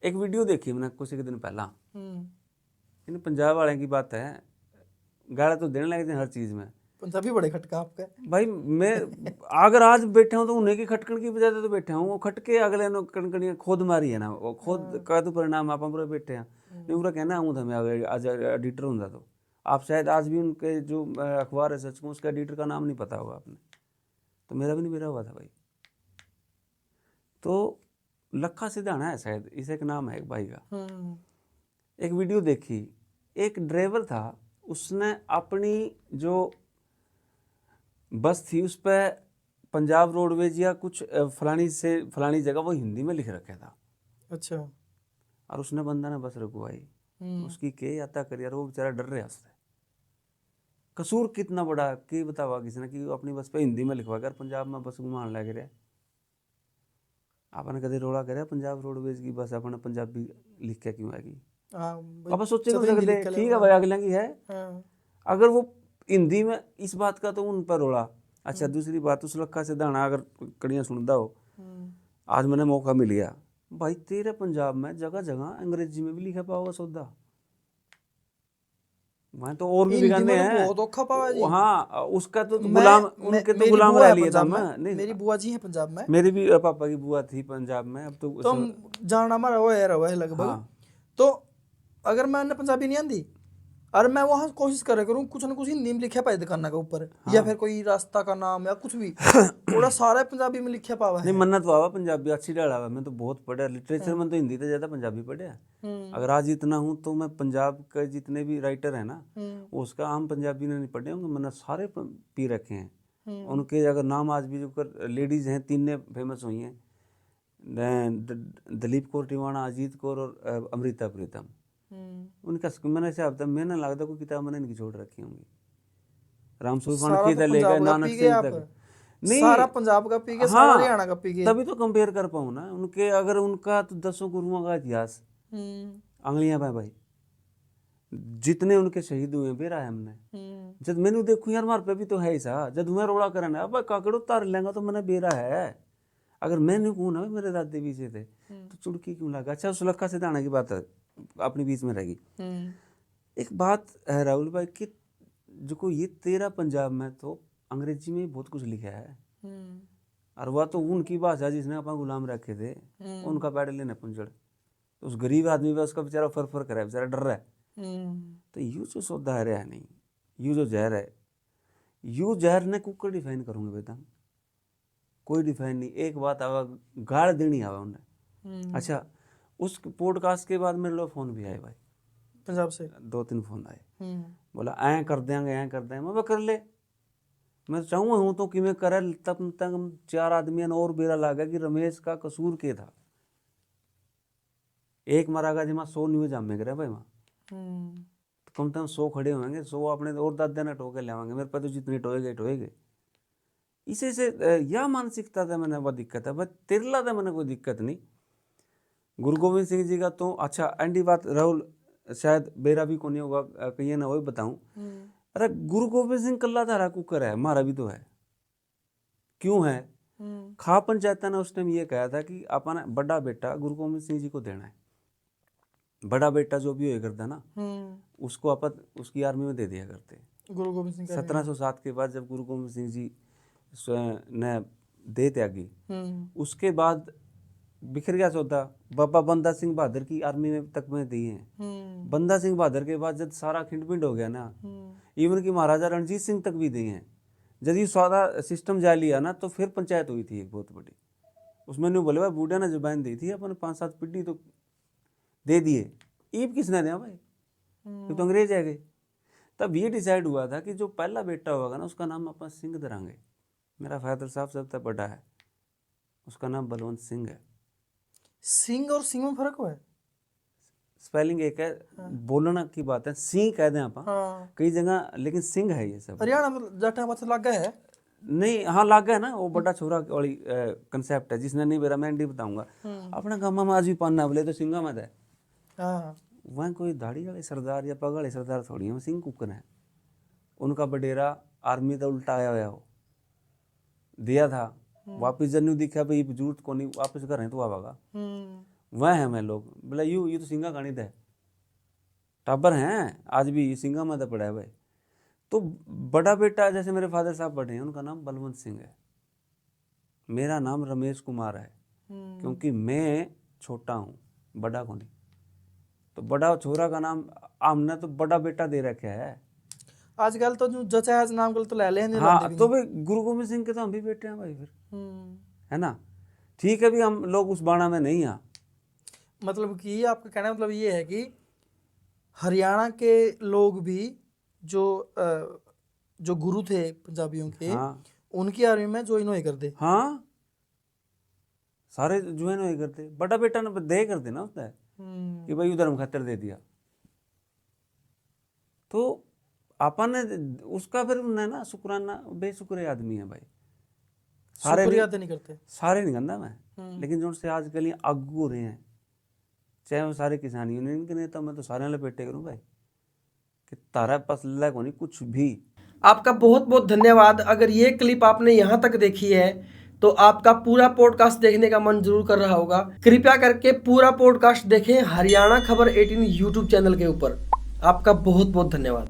एक वीडियो देखी मैंने कुछ एक दिन पहला, इन पंजाब वाले की बात है, गाला तो देने लगे थे हर चीज में। पंजाबी बड़े खटका आपका भाई मैं अगर आज बैठे हूँ तो उन्हीं की खटकन की वजह से तो बैठे हूँ, वो खटके अगले ने कणकणियां खुद मारी है ना, वो खुद का तो परिणाम आप पूरे बैठे हैं। नहीं पूरा कहना हूँ था मैं अगर आज एडिटर हूँ तो आप शायद आज भी उनके जो अखबार है सच में उसका एडिटर का नाम नहीं पता होगा आपने, तो मेरा भी नहीं मेरा हुआ था भाई। तो लखा सिधाना है शायद इसे एक नाम है एक भाई का। एक वीडियो देखी, एक ड्राइवर था, उसने अपनी जो बस थी उस पर पंजाब रोडवेज या कुछ फलानी से फलानी जगह वो हिंदी में लिख रखा था। अच्छा। और उसने बंदा ने बस रुकवाई, उसकी के यात्रा करी और वो बेचारा डर रहा उससे। कसूर कितना बड़ा कि बतावा किसी ने कि अपनी बस पे हिंदी में लिखवा कर पंजाब में बस घुमान लग रहा। आपने कदे रोड़ा करे पंजाब रोडवेज की बस अपने पंजाबी लिख के क्यों आएगी? अब सोचे क्यों सकते, ठीक है भाई अगले की है। अगर वो हिंदी में इस बात का तो उन पर रोड़ा। अच्छा दूसरी बात उस लखा से दाना अगर कड़ियाँ सुनता हो, आज मैंने मौका मिल गया भाई, तेरे पंजाब में जगह जगह अंग्रेजी में भी लिखा पाओगा सौदा, वहाँ तो और भी बिगाने हैं बहुत औखा पावा जी। हाँ उसका तो गुलाम उनके तो गुलाम रह लिए था मैं। नहीं मेरी बुआ जी है पंजाब में, मेरी भी पापा की बुआ थी पंजाब में, अब तो जाना हमारा वो है लगभग। हाँ। तो अगर मैंने पंजाबी नहीं आती और मैं वहाँ कोशिश करे करूँ कुछ ना कुछ हिंदी में लिखा पाए दुकाना के ऊपर, या फिर कोई रास्ता का नाम या कुछ भी थोड़ा सारा पंजाबी में लिखा पावा है। नहीं मन्नत वावा पंजाबी अच्छी डाला, मैं तो बहुत पढ़ा लिटरेचर में, तो हिंदी तो ज्यादा पंजाबी पढ़े। अगर आज इतना हूँ तो मैं पंजाब के जितने भी राइटर है ना उसका आम पंजाबी ने नहीं पढ़े होंगे, मैंने सारे पी रखे हैं। उनके अगर नाम आज भी जो लेडीज हैं 3 ने फेमस हुई हैं, दलीप कौर टिवाणा, अजीत कौर और अमृता प्रीतम। उनका मैंने से अब तक मैंने लगता कोई किताब मैंने इनकी छोड़ रखी होंगी, रामसूर फानकी से लेकर नानक सिंह तक। नहीं सारा पंजाब का पी गए, सारा हरियाणा का पी गए, तभी तो कंपेयर कर पाऊँ ना उनके। अगर उनका तो 10 गुरुओं का इतिहास अंगलियां पे भाई, जितने उनके शहीद हुए बेरा है हमने। जब मैंने देखू यार मार पे भी तो है ही सा, जब मैं रोड़ा करना अब काकड़ो तार लेंगा तो मैंने बेरा है। अगर मैं नहीं कहूँ ना मेरे दादे भी से थे तो चुड़की क्यों लगा। अच्छा उस लखा से दाना की बात है अपने बीच में रहेगी। एक बात है राहुल भाई कि जो को ये तेरा पंजाब में तो अंग्रेजी में बहुत कुछ लिखा है, और वह तो उनकी भाषा जिसने अपन गुलाम रखे थे उनका पैड लेने पुंजड़, तो उस गरीब आदमी पे उसका बेचारा फर करे, बेचारा डर रहा है। तो यू जो सौदा है रहा नहीं, यू जो जहर है, यू जहर ने कुकर डिफाइन करूंगे बेटा, कोई डिफाइन नहीं। एक बात आवा गाड़ देनी आवा उन्हें। अच्छा उस पॉडकास्ट के बाद मेरे लो फोन भी आए भाई पंजाब से, 2-3 फोन आए, बोला ऐ कर देंगे ऐ कर देंगे। मैं कर ले, मैं चाहूँ हूँ तो कि मैं करे, तब तक 4 आदमी और बेरा लागा कि रमेश का कसूर के था। एक मरागा जिमा 100 न्यूज जामे करे भाई वहाँ, तो कम से कम 100 खड़े होंगे, 100 अपने और दादा ने टोके लेवांगे, मेरे पे तो जितने टोएगे। इसे से यह मानसिकता था मैंने वह दिक्कत है, बस तिरला था मैंने कोई दिक्कत नहीं। गुरु गोविंद सिंह जी का तो अच्छा एंडी बात राहुल शायद बेरा भी को नहीं होगा कहीं ना वही बताऊं। अरे गुरु गोविंद सिंह कल्ला धारा कुकर है, हमारा भी तो है। क्यों है? खा पंचायत ने उस टाइम ये कहा था कि अपन बड़ा बेटा गुरु गोविंद सिंह जी को देना है, बड़ा बेटा जो भी हो करता ना उसको अपन उसकी आर्मी में दे दिया करते। गुरु गोविंद सिंह 1707 के बाद जब गुरु गोविंद सिंह जी ने दे त्यागी, उसके बाद बिखर गया सौदा। बाबा बंदा सिंह बहादुर की आर्मी में तक में दी हैं। बंदा सिंह बहादुर के बाद जब सारा खिंड हो गया ना, इवन की महाराजा रणजीत सिंह तक भी दिए हैं। जब ये सारा सिस्टम जा लिया ना तो फिर पंचायत हुई थी एक बहुत बड़ी, उसमें नहीं बोले भाई बूढ़ा ने जुबान दी थी अपन 5-7 पीढ़ी तो दे दिए, ईब किसने दिया भाई, तो अंग्रेज आ गए। तब ये डिसाइड हुआ था कि जो पहला बेटा होगा ना उसका नाम अपन सिंह धरांगे। मेरा फादर साहब सबसे बड़ा है, उसका नाम बलवंत सिंह है। सिंह और सिंह में फर्क हुआ है, स्पेलिंग एक है, बोलना की बात है, सिंह कह दें आप कई जगह, लेकिन सिंह है ये सब। हरियाणा में जाटा बात लागा है नहीं, हाँ लागा है ना, वो बड़ा छोरा वाली कंसेप्ट है, जिसने नहीं मेरा मैं नहीं बताऊंगा। अपने गाँव में आज भी पाना बोले तो सिंगा मत है, वहाँ कोई दाढ़ी वाले सरदार या पग वाले सरदार थोड़ी है, सिंह कुकन है। उनका बडेरा आर्मी तो उल्टा आया हुआ हो दिया था, वापिस जन्यू दिखा भाई जरूरत को नहीं वापस करें तो आवागा। वह है मैं लोग बोला यू तो सिंगा गाणी दे टाबर हैं आज भी सिंगा में तो पड़ा है भाई। तो बड़ा बेटा जैसे मेरे फादर साहब बड़े हैं, उनका नाम बलवंत सिंह है, मेरा नाम रमेश कुमार है, क्योंकि मैं छोटा हूँ, बड़ा को नहीं। तो बड़ा छोरा का नाम हमने तो बड़ा बेटा दे रखा है आजकल तो जो जचा है नाम तो ले लें हाँ। तो भाई गुरु गोविंद सिंह के तो हम भी बेटे हैं भाई फिर, है ना। ठीक है भी हम लोग उस बाणा में नहीं आ। मतलब कि आपका कहना मतलब ये है कि हरियाणा के लोग भी जो गुरु थे पंजाबियों के, हाँ उनकी आर्मी में ज्वाइन हुए करते। हाँ सारे ज्वाइन हुए करते, बड़ा बेटा ने दे कर देना होता है कि भाई धर्म खातिर दे दिया। तो अपन ने उसका फिर ना शुक्राना, बेशुक्र आदमी है भाई, सारे नहीं करते, सारे नहीं कहता मैं, लेकिन जो से आजकल ये आगू हो रहे हैं, चाहे वो सारे किसान यूनियन के नेता, मैं तो सारे लपेटे करूं भाई कि तारा पसला को नहीं कुछ भी। आपका बहुत बहुत धन्यवाद। अगर ये क्लिप आपने यहाँ तक देखी है तो आपका पूरा पॉडकास्ट देखने का मन जरूर कर रहा होगा। कृपया करके पूरा पॉडकास्ट देखें हरियाणा खबर 18 यूट्यूब चैनल के ऊपर। आपका बहुत बहुत धन्यवाद।